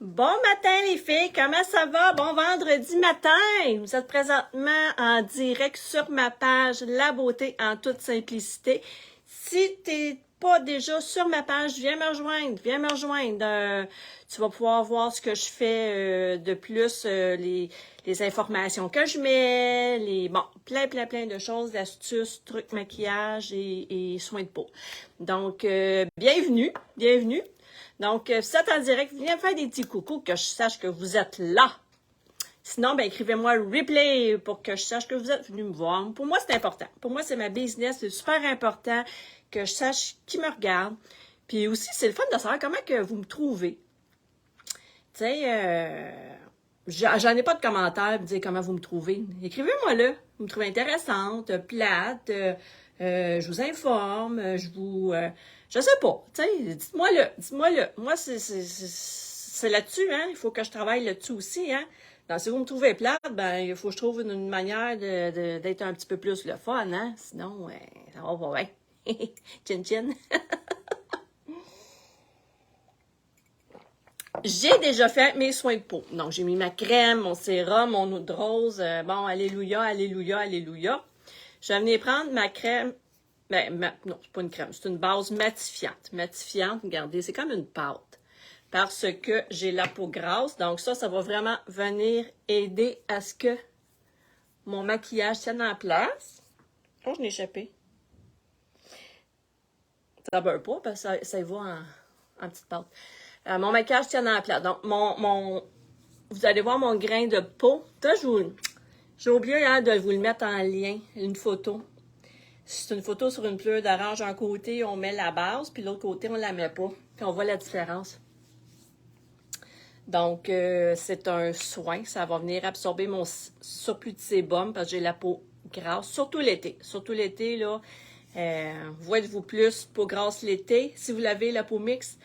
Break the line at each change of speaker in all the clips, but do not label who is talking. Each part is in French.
Bon matin les filles, comment ça va? Bon vendredi matin! Vous êtes présentement en direct sur ma page La Beauté en toute simplicité. Si t'es pas déjà sur ma page, viens me rejoindre, tu vas pouvoir voir ce que je fais de plus, les informations que je mets, plein de choses, d'astuces, trucs, maquillage et soins de peau. Donc, bienvenue. Donc, si vous êtes en direct, viens me faire des petits coucous que je sache que vous êtes là. Sinon, ben écrivez-moi replay pour que je sache que vous êtes venu me voir. Pour moi, c'est important. Pour moi, c'est ma business. C'est super important que je sache qui me regarde. Puis aussi, c'est le fun de savoir comment que vous me trouvez. Tu sais, j'en ai pas de commentaires pour dire comment vous me trouvez. Écrivez-moi là. Vous me trouvez intéressante, plate, je vous informe, je sais pas, tu sais, dites-moi-le. Moi, c'est là-dessus, hein, il faut que je travaille là-dessus aussi, hein. Donc, si vous me trouvez plate, ben, il faut que je trouve une manière d'être un petit peu plus le fun, hein, sinon, ça va pas bien. Chin chin. J'ai déjà fait mes soins de peau. Donc, j'ai mis ma crème, mon sérum, mon eau de rose. Bon, alléluia, alléluia, alléluia. Je vais venir prendre ma crème. Non, c'est pas une crème, c'est une base matifiante. Matifiante, regardez, c'est comme une pâte. Parce que j'ai la peau grasse. Donc ça va vraiment venir aider à ce que mon maquillage tienne en place. Oh, je l'ai échappé. Ça beurre pas parce que ça y va en petite pâte. Mon maquillage tienne en place. Donc, vous allez voir mon grain de peau. J'ai oublié hein, de vous le mettre en lien, une photo. C'est une photo sur une pleure d'orange. Un côté, on met la base, puis l'autre côté, on la met pas. Puis on voit la différence. Donc, c'est un soin. Ça va venir absorber mon surplus de sébum parce que j'ai la peau grasse, surtout l'été. Surtout l'été, là, vous êtes-vous plus peau grasse l'été si vous l'avez la peau mixte.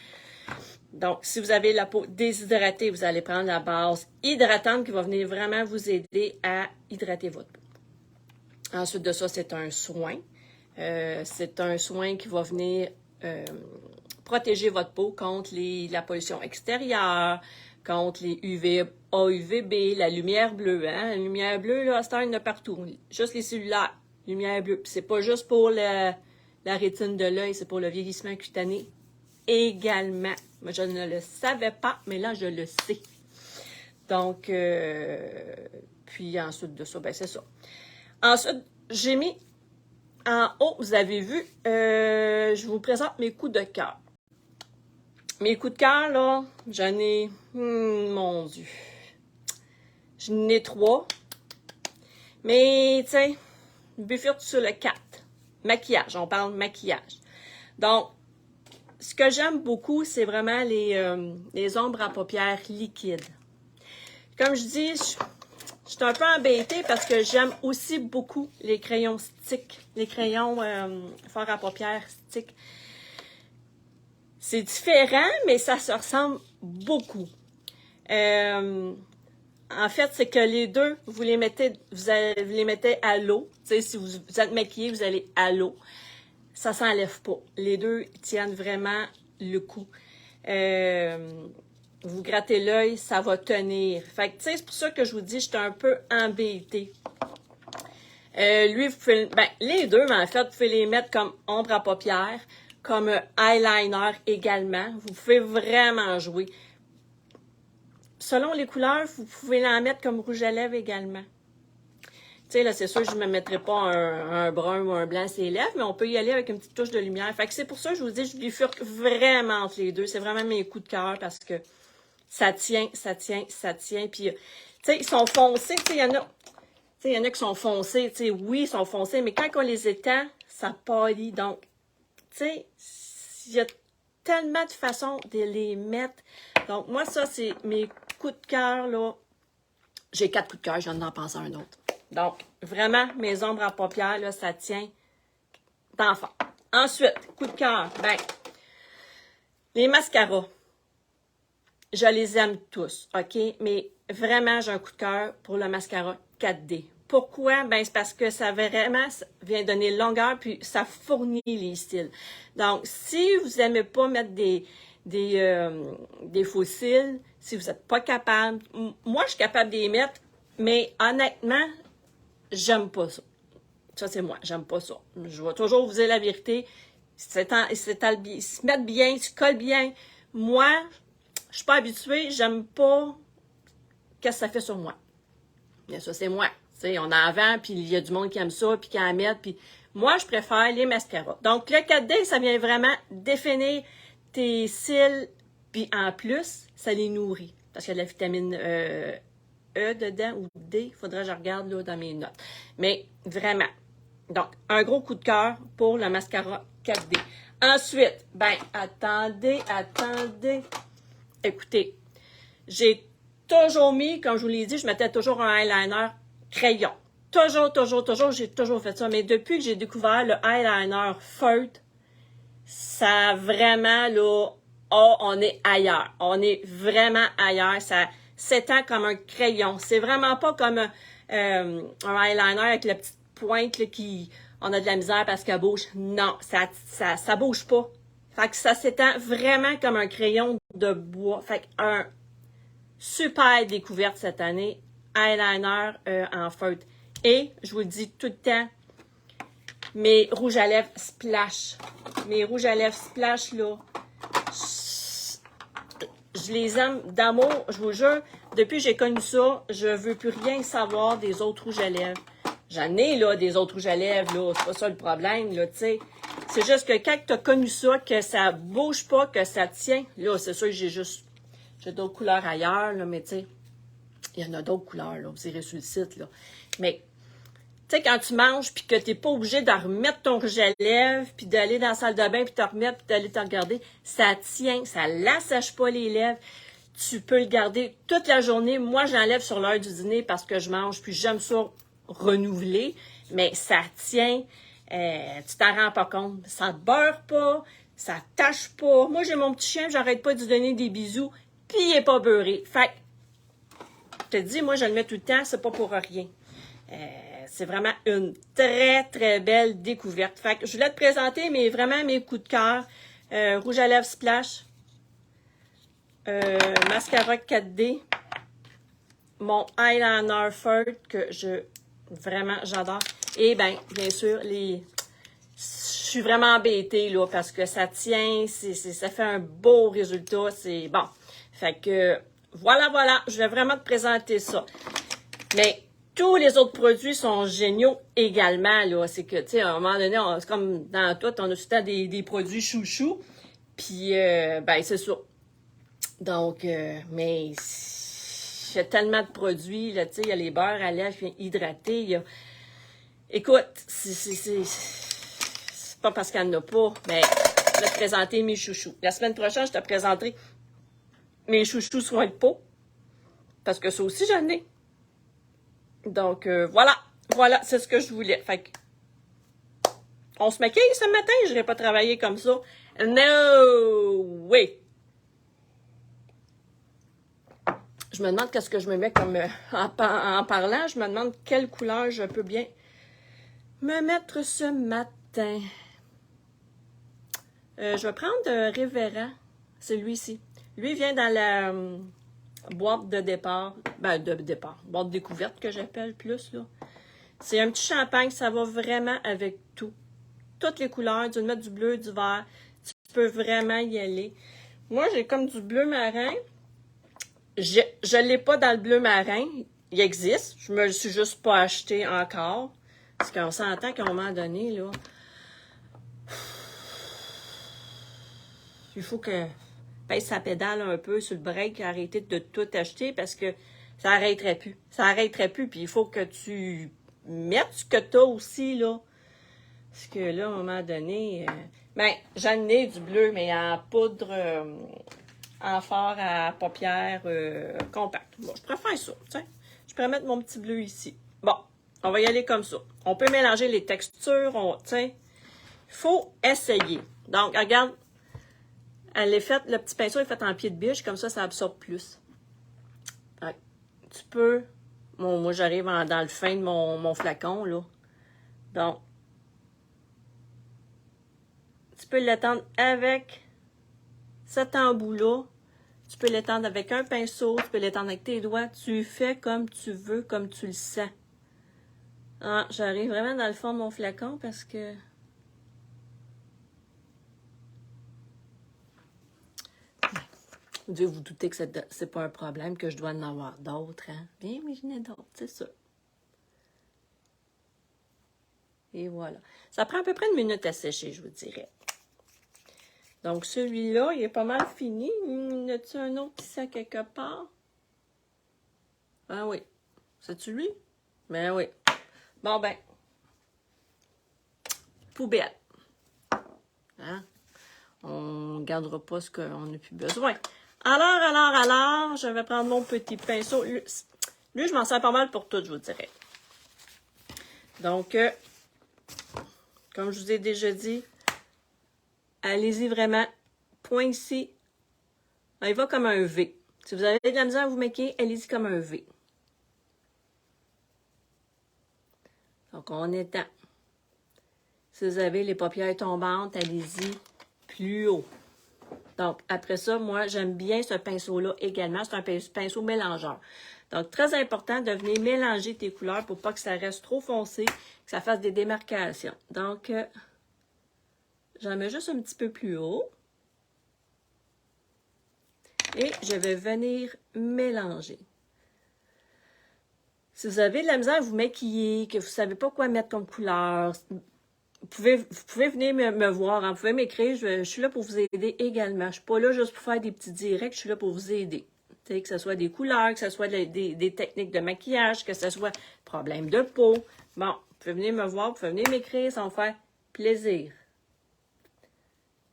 Donc, si vous avez la peau déshydratée, vous allez prendre la base hydratante qui va venir vraiment vous aider à hydrater votre peau. Ensuite de ça, c'est un soin. C'est un soin qui va venir protéger votre peau contre la pollution extérieure, contre les A, UVB, la lumière bleue. Hein? La lumière bleue, là, c'est un de partout. Juste les cellulaires, lumière bleue. Puis c'est pas juste pour la rétine de l'œil, c'est pour le vieillissement cutané également. Moi, je ne le savais pas, mais là, je le sais. Donc, puis ensuite de ça, ben c'est ça. Ensuite, j'ai mis en haut, vous avez vu, je vous présente mes coups de cœur. Mes coups de cœur, là, j'en ai, mon Dieu, j'en ai 3. Mais, tu sais, bifurque sur le 4. Maquillage, on parle de maquillage. Donc, ce que j'aime beaucoup, c'est vraiment les ombres à paupières liquides. Comme je dis, je suis un peu embêtée parce que j'aime aussi beaucoup les crayons stick, les crayons forts à paupières stick. C'est différent, mais ça se ressemble beaucoup. En fait, c'est que les deux, vous les mettez à l'eau. Tu sais, si vous êtes maquillé, vous allez à l'eau. Ça s'enlève pas. Les deux tiennent vraiment le coup. Vous grattez l'œil, ça va tenir. Fait que, tu sais, c'est pour ça que je vous dis, j'étais un peu embêtée. Lui, vous pouvez, les deux, mais en fait, vous pouvez les mettre comme ombre à paupières, comme eyeliner également. Vous pouvez vraiment jouer. Selon les couleurs, vous pouvez l'en mettre comme rouge à lèvres également. Tu sais, là, c'est sûr que je ne me mettrai pas un brun ou un blanc sur les lèvres, mais on peut y aller avec une petite touche de lumière. Fait que c'est pour ça que je vous dis, je bifurque vraiment entre les deux. C'est vraiment mes coups de cœur parce que ça tient. Puis, tu sais, ils sont foncés. Tu sais, il y en a qui sont foncés. Tu sais, oui, ils sont foncés, mais quand on les étend, ça pâlit. Donc, tu sais, il y a tellement de façons de les mettre. Donc, moi, ça, c'est mes coups de cœur, là. J'ai 4 coups de cœur, je viens d'en penser à un autre. Donc, vraiment, mes ombres à paupières, là, ça tient d'enfant. Ensuite, coup de cœur, les mascaras. Je les aime tous, OK? Mais vraiment, j'ai un coup de cœur pour le mascara 4D. Pourquoi? C'est parce que ça vraiment vient donner longueur, puis ça fournit les styles. Donc, si vous n'aimez pas mettre des des fossiles, si vous n'êtes pas capable. Moi, je suis capable de les mettre, mais honnêtement, j'aime pas ça. Ça, c'est moi, j'aime pas ça. Je vais toujours vous dire la vérité. Ils se mettent bien, ils se collent bien. Moi, je suis pas habituée, j'aime pas qu'est-ce que ça fait sur moi. Mais ça, c'est moi. T'sais, on en vend, puis il y a du monde qui aime ça, puis qui en met, puis moi, je préfère les mascaras. Donc, le 4D, ça vient vraiment définir tes cils, puis en plus, ça les nourrit. Parce qu'il y a de la vitamine E dedans, ou D, il faudrait que je regarde là, dans mes notes. Mais vraiment. Donc, un gros coup de cœur pour le mascara 4D. Ensuite, ben, attendez. Écoutez, j'ai toujours mis, comme je vous l'ai dit, je mettais toujours un eyeliner crayon. Toujours, j'ai toujours fait ça. Mais depuis que j'ai découvert le eyeliner feutre, ça vraiment, là, oh, on est ailleurs. On est vraiment ailleurs. Ça s'étend comme un crayon. C'est vraiment pas comme un eyeliner avec la petite pointe là, qui... On a de la misère parce qu'elle bouge. Non, ça bouge pas. Fait que ça s'étend vraiment comme un crayon de bois. Fait que un super découverte cette année. Eyeliner en feutre. Et, je vous le dis tout le temps, mes rouges à lèvres splash. Mes rouges à lèvres splash, là, je les aime d'amour, je vous jure. Depuis que j'ai connu ça, je veux plus rien savoir des autres rouges à lèvres. J'en ai, là, des autres rouges à lèvres, là. C'est pas ça le problème, là, tu sais. C'est juste que quand tu as connu ça, que ça bouge pas, que ça tient, là, c'est sûr que j'ai d'autres couleurs ailleurs, là, mais tu sais, il y en a d'autres couleurs, là. Vous irez sur le site, là. Mais, tu sais, quand tu manges, puis que tu n'es pas obligé de remettre ton rouge à lèvres, puis d'aller dans la salle de bain, puis te remettre, puis d'aller te regarder, ça tient, ça l'assèche pas les lèvres. Tu peux le garder toute la journée. Moi, j'enlève sur l'heure du dîner parce que je mange, puis j'aime ça renouveler, mais ça tient, tu t'en rends pas compte. Ça te beurre pas, ça tâche pas. Moi, j'ai mon petit chien, j'arrête pas de lui donner des bisous, puis il est pas beurré. Fait que, je te dis, moi, je le mets tout le temps, c'est pas pour rien. C'est vraiment une très, très belle découverte. Fait que je voulais te présenter vraiment mes coups de cœur. Rouge à lèvres Splash, mascara 4D, mon eyeliner feutre que j'adore. Et bien sûr, je suis vraiment embêtée là parce que ça tient, ça fait un beau résultat, c'est bon. Fait que voilà, je vais vraiment te présenter ça. Mais tous les autres produits sont géniaux également, là. C'est que, tu sais, à un moment donné, c'est comme dans tout, on a tout le temps des produits chouchous. Puis, c'est ça. Donc, mais il y a tellement de produits, là, tu sais, il y a les beurres à lèvres hydratés, il y a... Écoute, c'est pas parce qu'elle n'en a pas, mais je vais te présenter mes chouchous. La semaine prochaine, je te présenterai mes chouchous soins de peau, parce que ça aussi, j'en ai. Donc, voilà, c'est ce que je voulais. Fait que, on se maquille ce matin, je n'irai pas travailler comme ça. No way! Je me demande qu'est-ce que je me mets comme, en parlant, je me demande quelle couleur je peux bien me mettre ce matin. Je vais prendre Révérend, c'est lui-ci. Lui vient dans la boîte de départ, boîte découverte que j'appelle plus, là. C'est un petit champagne, ça va vraiment avec tout. Toutes les couleurs, tu veux mettre du bleu, du vert, tu peux vraiment y aller. Moi, j'ai comme du bleu marin. Je l'ai pas dans le bleu marin, il existe, je me le suis juste pas acheté encore. Parce qu'on s'entend qu'à un moment donné, là, il faut que pèse sa pédale un peu sur le break, arrêter de tout acheter parce que ça arrêterait plus. Ça arrêterait plus, puis il faut que tu mettes ce que tu as aussi, là. Parce que là, à un moment donné, j'en ai du bleu, mais en poudre, en fard à paupières compact. Bon, je préfère ça, tiens. Je pourrais mettre mon petit bleu ici. Bon, on va y aller comme ça. On peut mélanger les textures, tiens. Il faut essayer. Donc, regarde, elle est faite, le petit pinceau est fait en pied de biche, comme ça absorbe plus. Donc, tu peux, moi j'arrive dans le fin de mon flacon, là. Donc, tu peux l'étendre avec cet embout-là, tu peux l'étendre avec un pinceau, tu peux l'étendre avec tes doigts. Tu fais comme tu veux, comme tu le sens. Ah, j'arrive vraiment dans le fond de mon flacon parce que... Vous devez vous douter que c'est pas un problème, que je dois en avoir d'autres, hein? Bien, mais j'en ai d'autres, c'est ça. Et voilà. Ça prend à peu près 1 minute à sécher, je vous dirais. Donc, celui-là, il est pas mal fini. Y a-t-il un autre ici à quelque part? Ah oui. C'est-tu lui? Ben oui. Bon, ben. Poubelle. Hein? On ne gardera pas ce qu'on n'a plus besoin. Alors, je vais prendre mon petit pinceau. Lui, je m'en sers pas mal pour tout, je vous dirais. Donc, comme je vous ai déjà dit, allez-y vraiment. Point ici. Il va comme un V. Si vous avez de la misère à vous maquiller, allez-y comme un V. Donc, on étend. Si vous avez les paupières tombantes, allez-y plus haut. Donc, après ça, moi, j'aime bien ce pinceau-là également. C'est un pinceau mélangeur. Donc, très important de venir mélanger tes couleurs pour pas que ça reste trop foncé, que ça fasse des démarcations. Donc, j'en mets juste un petit peu plus haut. Et je vais venir mélanger. Si vous avez de la misère à vous maquiller, que vous ne savez pas quoi mettre comme couleur, vous pouvez venir me voir, hein, vous pouvez m'écrire, je suis là pour vous aider également. Je ne suis pas là juste pour faire des petits directs, je suis là pour vous aider. Que ce soit des couleurs, que ce soit des techniques de maquillage, que ce soit problème de peau. Bon, vous pouvez venir me voir, vous pouvez venir m'écrire, ça va me faire plaisir.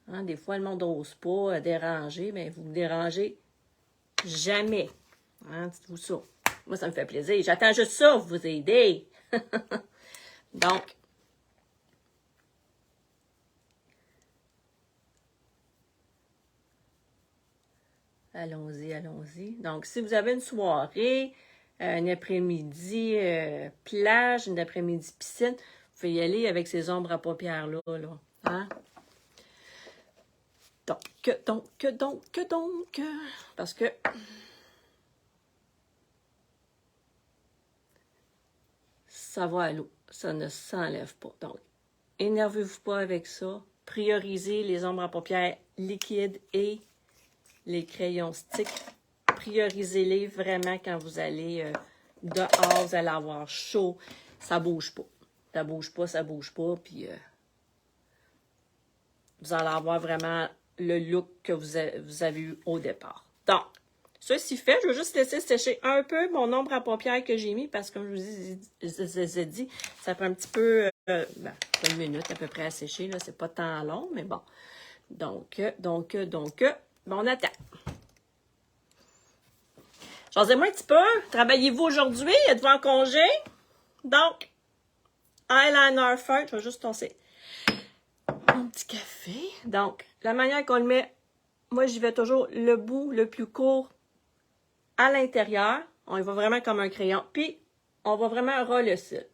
Hein, des fois, le monde n'ose pas déranger, mais vous ne dérangez jamais. Hein, dites-vous ça. Moi, ça me fait plaisir. J'attends juste ça, vous aider. Donc, allons-y, allons-y. Donc, si vous avez une soirée, un après-midi plage, une après-midi piscine, vous pouvez y aller avec ces ombres à paupières-là. Là. Hein? Donc, parce que ça va à l'eau. Ça ne s'enlève pas. Donc, énervez-vous pas avec ça. Priorisez les ombres à paupières liquides et les crayons sticks. Priorisez-les vraiment quand vous allez dehors, vous allez avoir chaud. Ça bouge pas. Ça bouge pas. Puis, vous allez avoir vraiment le look que vous avez eu au départ. Donc, ceci fait, je vais juste laisser sécher un peu mon ombre à paupières que j'ai mis parce que, comme je vous ai dit, ça prend un petit peu, 1 minute à peu près à sécher. Là, c'est pas tant long, mais bon. Donc, on attend. Jasez-moi un petit peu. Travaillez-vous aujourd'hui? Êtes-vous en congé? Donc, eyeliner fin. Je vais juste tosser mon petit café. Donc, la manière qu'on le met, moi, j'y vais toujours le bout le plus court à l'intérieur. On y va vraiment comme un crayon. Puis, on va vraiment ras le cil.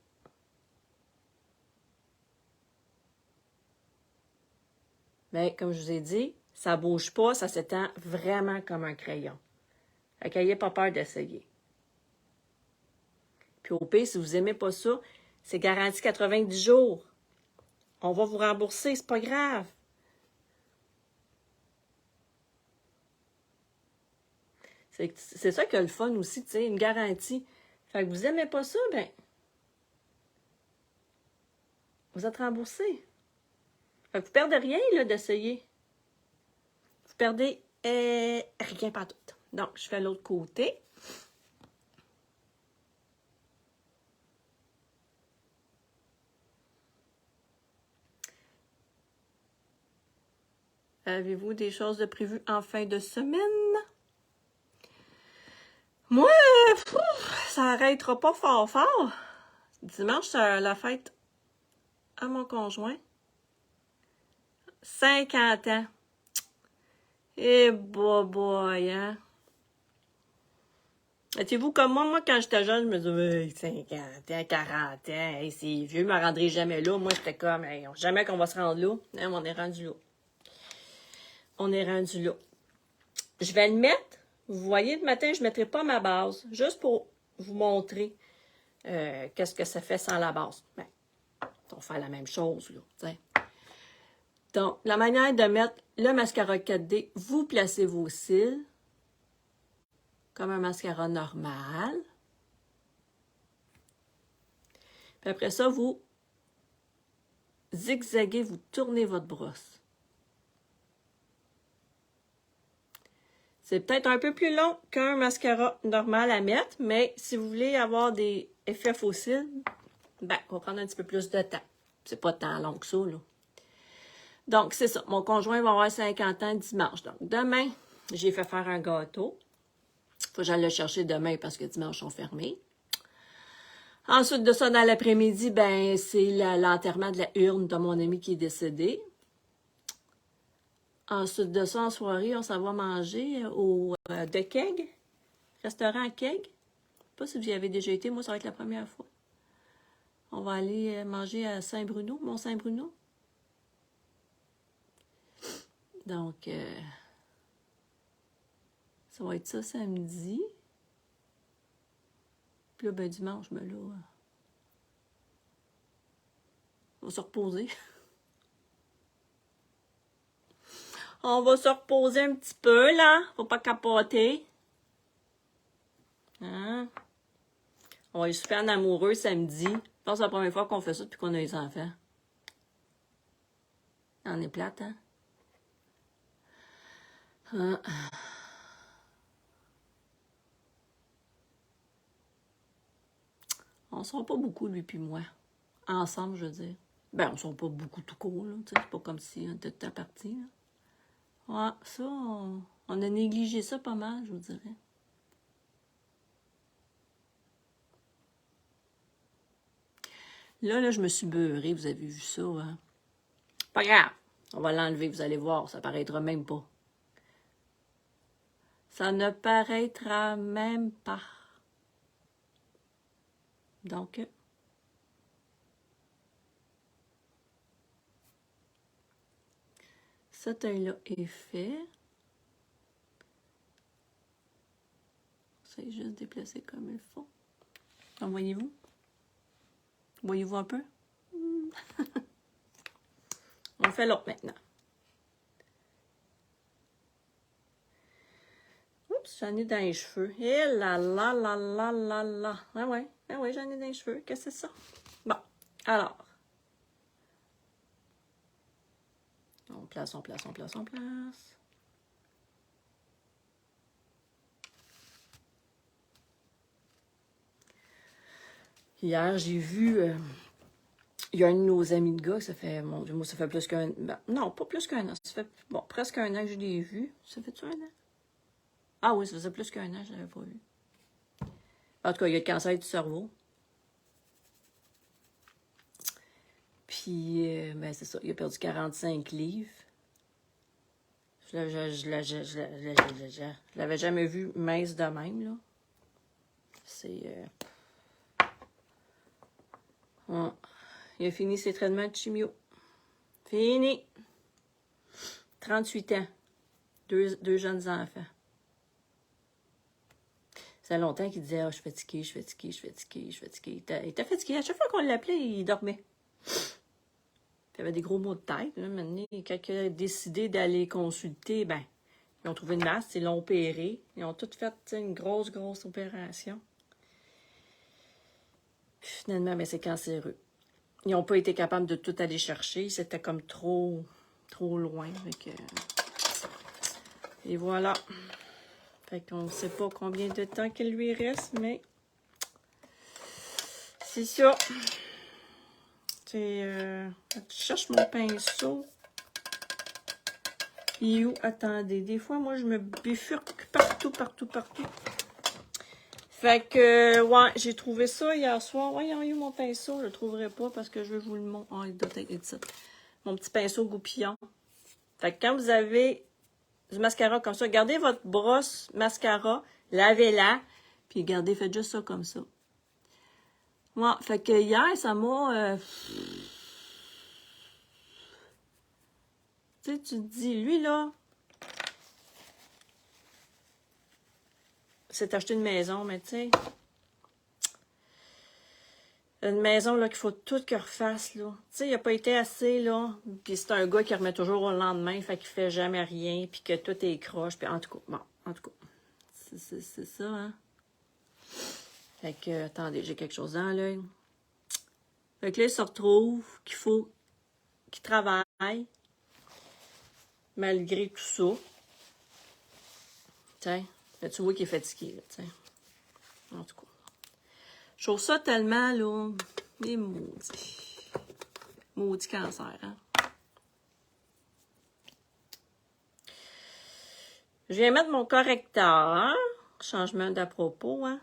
Mais, comme je vous ai dit, ça ne bouge pas, ça s'étend vraiment comme un crayon. Fait qu'ayez pas peur d'essayer. Puis au pire, si vous n'aimez pas ça, c'est garanti 90 jours. On va vous rembourser, c'est pas grave. C'est ça qui a le fun aussi, tu sais, une garantie. Fait que vous n'aimez pas ça, ben, vous êtes remboursé. Fait que vous perdez rien, là, d'essayer. Vous perdez rien pas tout. Donc, je fais l'autre côté. Avez-vous des choses de prévues en fin de semaine? Moi, ça n'arrêtera pas fort. Dimanche, c'est la fête à mon conjoint. 50 ans. Eh, boy, hein? Étiez-vous comme moi, quand j'étais jeune, je me disais, 50 ans, 40 ans, hey, c'est vieux, je ne me rendrai jamais là. Moi, j'étais comme, hey, jamais qu'on va se rendre là. Hein, on est rendu là. On est rendu là. je vais le mettre. Vous voyez, le matin, je ne mettrai pas ma base. Juste pour vous montrer qu'est-ce que ça fait sans la base. Ben, on va faire la même chose, là. T'sais. Donc, la manière de mettre le mascara 4D, vous placez vos cils comme un mascara normal. Puis après ça, vous zigzaguez, vous tournez votre brosse. C'est peut-être un peu plus long qu'un mascara normal à mettre, mais si vous voulez avoir des effets fossiles, ben, on va prendre un petit peu plus de temps. C'est pas tant long que ça, là. Donc, c'est ça. Mon conjoint va avoir 50 ans dimanche. Donc, demain, j'ai fait faire un gâteau. Faut que j'aille le chercher demain parce que dimanche, ils sont fermés. Ensuite de ça, dans l'après-midi, ben, c'est l'enterrement de la urne de mon ami qui est décédé. Ensuite de ça, en soirée, on s'en va manger au The Keg, restaurant Keg. Je ne sais pas si vous y avez déjà été, moi, ça va être la première fois. On va aller manger à Saint-Bruno, Mont-Saint-Bruno. Donc, ça va être ça samedi. Puis là, ben, dimanche, ben là, on va se reposer. On va se reposer un petit peu, là. Faut pas capoter. Hein? On va aller super en amoureux samedi. Je pense que c'est la première fois qu'on fait ça depuis qu'on a les enfants. On est plate, hein? On sort pas beaucoup, lui puis moi. Ensemble, je veux dire. Ben, on sort pas beaucoup tout court, là. C'est pas comme si on était tout à partie, là. Ouais, ça, on a négligé ça pas mal, je vous dirais. Là, je me suis beurrée, vous avez vu ça, hein? Pas grave, on va l'enlever, vous allez voir, ça paraîtra même pas. Ça ne paraîtra même pas. Donc, cet œil-là est fait. C'est juste déplacé comme il faut. Donc, voyez-vous? Voyez-vous un peu? On fait l'autre maintenant. Oups, j'en ai dans les cheveux. Eh là là là là là là. Ah ouais, j'en ai dans les cheveux. Qu'est-ce que c'est ça? Bon, alors. On place. Hier, j'ai vu... il y a un de nos amis de gars, ça fait... Mon Dieu, moi, ça fait plus qu'un... Ben, non, pas plus qu'un an. Ça fait, bon, presque un an que je l'ai vu. Ça fait-tu un an? Ah oui, ça faisait plus qu'un an, je ne l'avais pas vu. En tout cas, il y a le cancer du cerveau. Puis, ben c'est ça, il a perdu 45 livres. Je l'avais jamais vu mince de même, là. C'est... Ouais. Il a fini ses traitements de chimio. Fini. 38 ans. Deux jeunes enfants. Ça fait longtemps qu'il disait, je suis fatigué. Il était fatigué. À chaque fois qu'on l'appelait, il dormait. Il avait des gros maux de tête. Là. Maintenant, quand il a décidé d'aller consulter, ben, ils ont trouvé une masse, ils l'ont opéré. Ils ont tout fait une grosse opération. Puis, finalement, ben, c'est cancéreux. Ils n'ont pas été capables de tout aller chercher. C'était comme trop loin. Et voilà. Fait qu'on ne sait pas combien de temps qu'il lui reste, mais c'est ça. Je cherche mon pinceau. Il est où? Attendez, des fois, moi, je me bifurque partout. Fait que, ouais, j'ai trouvé ça hier soir. Voyons, où mon pinceau? Je le trouverai pas parce que je vais vous le montrer. Oh, il doit être ça. Mon petit pinceau goupillon. Fait que quand vous avez du mascara comme ça, gardez votre brosse mascara, lavez-la, puis gardez, faites juste ça comme ça. Ouais, fait que hier, ça m'a... Tu sais, tu te dis, lui, là, c'est acheter une maison, mais tu sais, une maison là qu'il faut tout qu'il refasse, là. Tu sais, il n'a pas été assez, là. Puis c'est un gars qui remet toujours au lendemain, fait qu'il fait jamais rien, puis que tout est croche. Puis en tout cas, bon, en tout cas, c'est ça, hein. Fait que, attendez, j'ai quelque chose dans l'œil. Fait que là, il se retrouve qu'il faut qu'il travaille, malgré tout ça. Tiens, là, tu vois qu'il est fatigué, là, tiens. En tout cas. Je trouve ça tellement, là, les maudits. Maudit cancer, hein. Je viens mettre mon correcteur. Changement d'à propos, hein.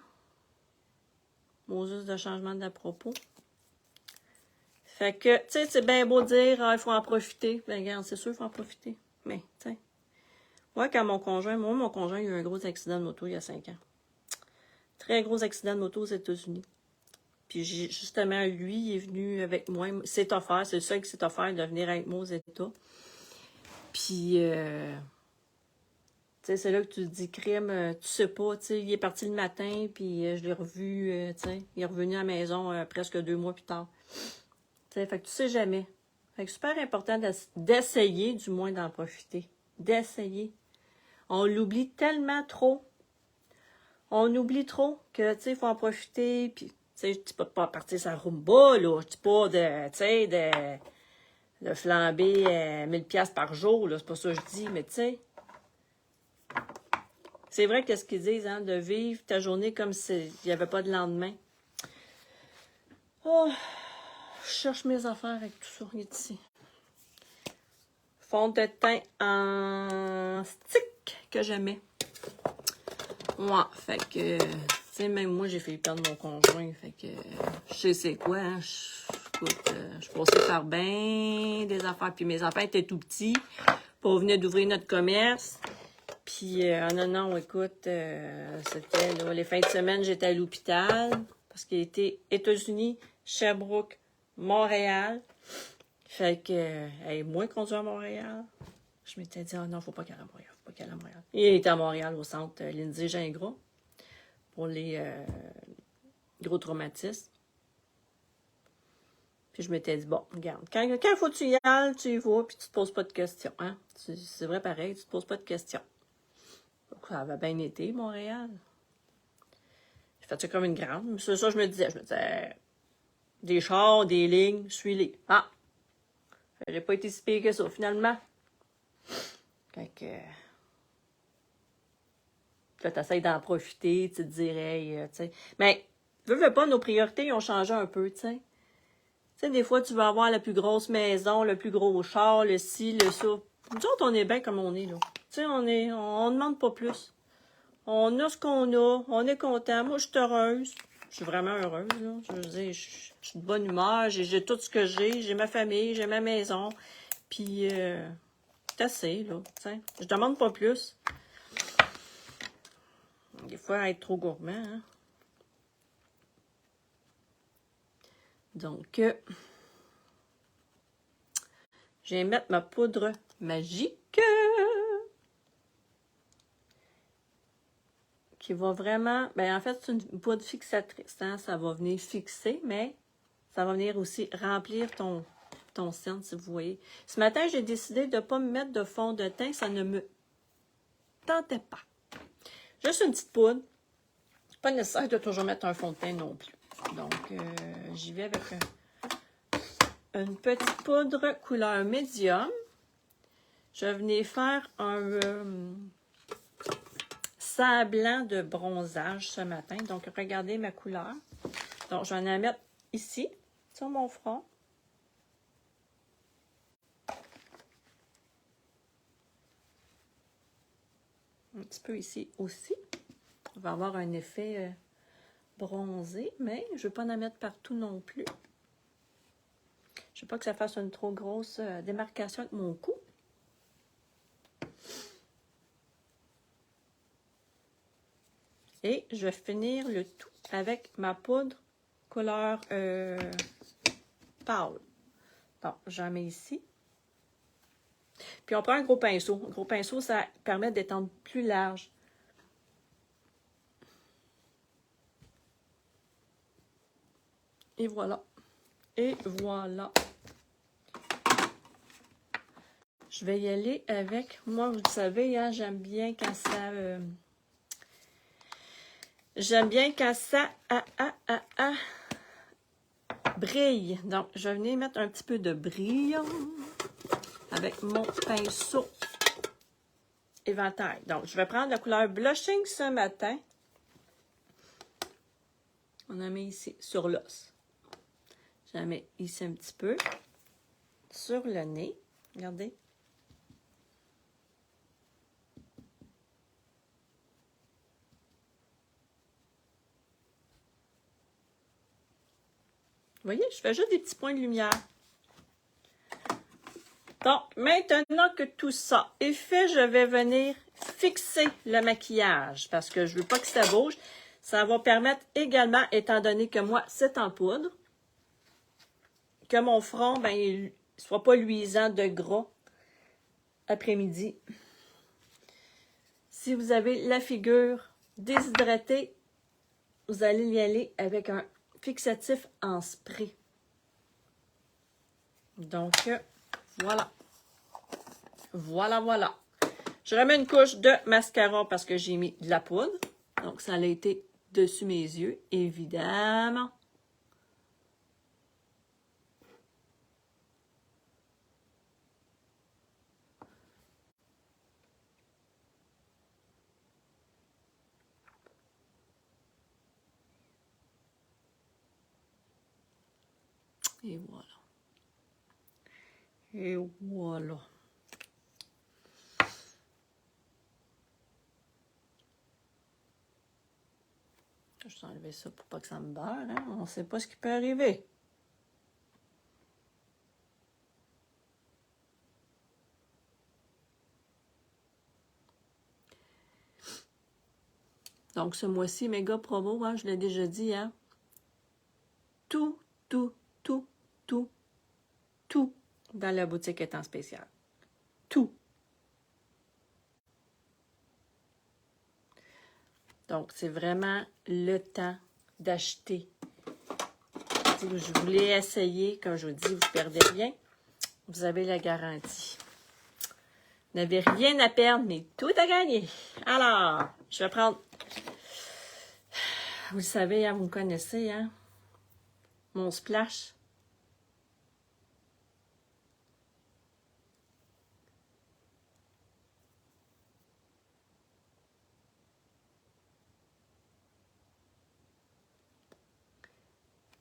Moses de changement d'à propos. Fait que, tu sais, c'est bien beau dire, ah, il faut en profiter. Ben, regarde, c'est sûr, il faut en profiter. Mais, tu sais. Moi, quand mon conjoint, il a eu un gros accident de moto il y a 5 ans. Très gros accident de moto aux États-Unis. Puis, justement, lui, il est venu avec moi. C'est offert, c'est le seul qui s'est offert de venir avec moi aux États. Puis, tu sais, c'est là que tu te dis, crime, tu sais pas, tu sais, il est parti le matin, puis je l'ai revu, tu sais, il est revenu à la maison presque 2 mois plus tard. Tu sais, fait que tu sais jamais. Fait que super important d'essayer, du moins, d'en profiter. D'essayer. On l'oublie tellement trop. On oublie trop que, tu sais, il faut en profiter, puis, tu sais, je dis pas de pas partir sa rumba, là, je dis pas de, tu sais, de flamber 1000$ par jour, là, c'est pas ça que je dis, mais tu sais, c'est vrai qu'est-ce qu'ils disent, hein, de vivre ta journée comme s'il n'y avait pas de lendemain. Oh, je cherche mes affaires avec tout ça, il est ici. Fond de teint en stick que j'aimais. Ouais, fait que, tu sais, même moi, j'ai fait perdre mon conjoint, fait que, je sais c'est quoi, hein, écoute, je passais par bien des affaires, puis mes enfants étaient tout petits, puis on venait d'ouvrir notre commerce, puis, non, écoute, c'était, là, les fins de semaine, j'étais à l'hôpital, parce qu'il était États-Unis, Sherbrooke, Montréal, fait que, moi, conduire à Montréal, je m'étais dit, ah non, faut pas qu'elle aille à Montréal, faut pas qu'elle aille à Montréal. Il était à Montréal, au centre Lindsay-Gingras, pour les gros traumatismes. Puis je m'étais dit, bon, regarde, quand il faut que tu y ailles, tu y vas, puis tu te poses pas de questions. Hein? C'est vrai pareil, tu te poses pas de questions. Donc, ça avait bien été, Montréal. J'ai fait ça comme une grande. C'est ça que je me disais. Je me disais, des chars, des lignes, suis-les. Ah! J'ai pas été si pire que ça, finalement. Fait que... Là, tu essaies d'en profiter, tu te dirais, tu sais. Mais, veux pas, nos priorités ont changé un peu, tu sais. Tu sais, des fois, tu vas avoir la plus grosse maison, le plus gros char, le ci, le ça. Nous autres, on est bien comme on est, là. Tu sais, on demande pas plus. On a ce qu'on a, on est content. Moi, je suis heureuse. Je suis vraiment heureuse, là. Je veux dire, je suis de bonne humeur, j'ai tout ce que j'ai ma famille, j'ai ma maison. Puis, c'est assez, là, tu sais. Je demande pas plus. Des fois, être trop gourmand, hein. Donc, je vais mettre ma poudre magique qui va vraiment... Ben, en fait, c'est une poudre fixatrice. Hein? Ça va venir fixer, mais ça va venir aussi remplir ton cerne, si vous voyez. Ce matin, j'ai décidé de ne pas me mettre de fond de teint. Ça ne me tentait pas. Juste une petite poudre. Pas nécessaire de toujours mettre un fond de teint non plus. Donc, j'y vais avec une petite poudre couleur médium. Je vais venir faire un blanc de bronzage ce matin. Donc, regardez ma couleur. Donc, je vais en mettre ici, sur mon front. Un petit peu ici aussi. On va avoir un effet bronzé, mais je ne veux pas en mettre partout non plus. Je ne veux pas que ça fasse une trop grosse démarcation avec mon cou. Et je vais finir le tout avec ma poudre couleur pâle. Donc, j'en mets ici. Puis, on prend un gros pinceau. Un gros pinceau, ça permet d'étendre plus large. Et voilà. Et voilà. Je vais y aller avec... Moi, vous le savez, hein, j'aime bien quand ça... j'aime bien quand ça... brille. Donc, je vais venir mettre un petit peu de brillant avec mon pinceau éventail. Donc, je vais prendre la couleur Blushing ce matin. On a mis ici sur l'os. Je la mets ici un petit peu. Sur le nez. Regardez. Vous voyez, je fais juste des petits points de lumière. Donc, maintenant que tout ça est fait, je vais venir fixer le maquillage parce que je ne veux pas que ça bouge. Ça va permettre également, étant donné que moi, c'est en poudre, que mon front, ben, il ne soit pas luisant de gras après-midi. Si vous avez la figure déshydratée, vous allez y aller avec un fixatif en spray. Donc, voilà. Voilà. Je remets une couche de mascara parce que j'ai mis de la poudre. Donc, ça a été dessus mes yeux, évidemment. Et voilà. Et voilà. Je vais enlever ça pour pas que ça me beurre. Hein? On ne sait pas ce qui peut arriver. Donc, ce mois-ci, méga promo, hein, je l'ai déjà dit, hein? Tout dans la boutique est en spécial. Tout. Donc, c'est vraiment le temps d'acheter. Si vous voulez essayer, comme je vous dis, vous ne perdez rien. Vous avez la garantie. Vous n'avez rien à perdre, mais tout à gagner. Alors, je vais prendre... Vous le savez, hein, vous me connaissez, hein? Mon splash.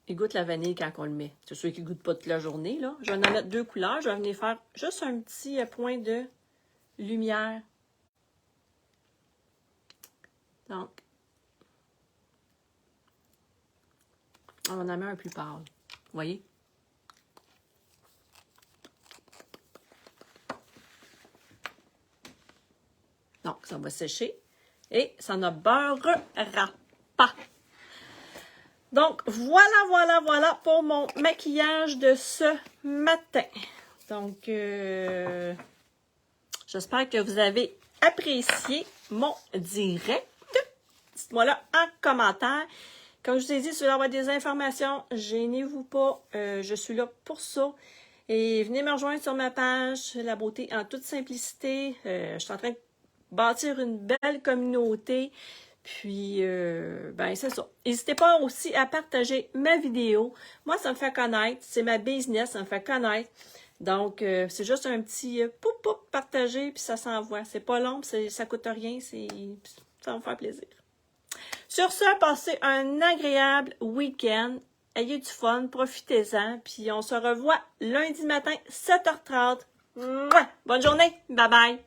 Il goûte la vanille quand on le met. C'est sûr qu'il ne goûte pas toute la journée, là. Je vais en mettre 2 couleurs. Je vais venir faire juste un petit point de lumière. Donc, on en met un plus pâle. Vous voyez? Donc, ça va sécher. Et ça ne beurrera pas. Donc, voilà pour mon maquillage de ce matin. Donc, j'espère que vous avez apprécié mon direct. Dites-moi là en commentaire. Comme je vous ai dit, si vous voulez avoir des informations, gênez-vous pas. Je suis là pour ça. Et venez me rejoindre sur ma page, La Beauté en toute simplicité. Je suis en train de bâtir une belle communauté. Puis, ben c'est ça. N'hésitez pas aussi à partager ma vidéo. Moi, ça me fait connaître. C'est ma business, ça me fait connaître. Donc, c'est juste un petit poup partagé, puis ça s'envoie. C'est pas long, ça coûte rien. Ça va me faire plaisir. Sur ce, passez un agréable week-end. Ayez du fun, profitez-en. Puis, on se revoit lundi matin, 7h30. Mouah! Bonne journée. Bye bye.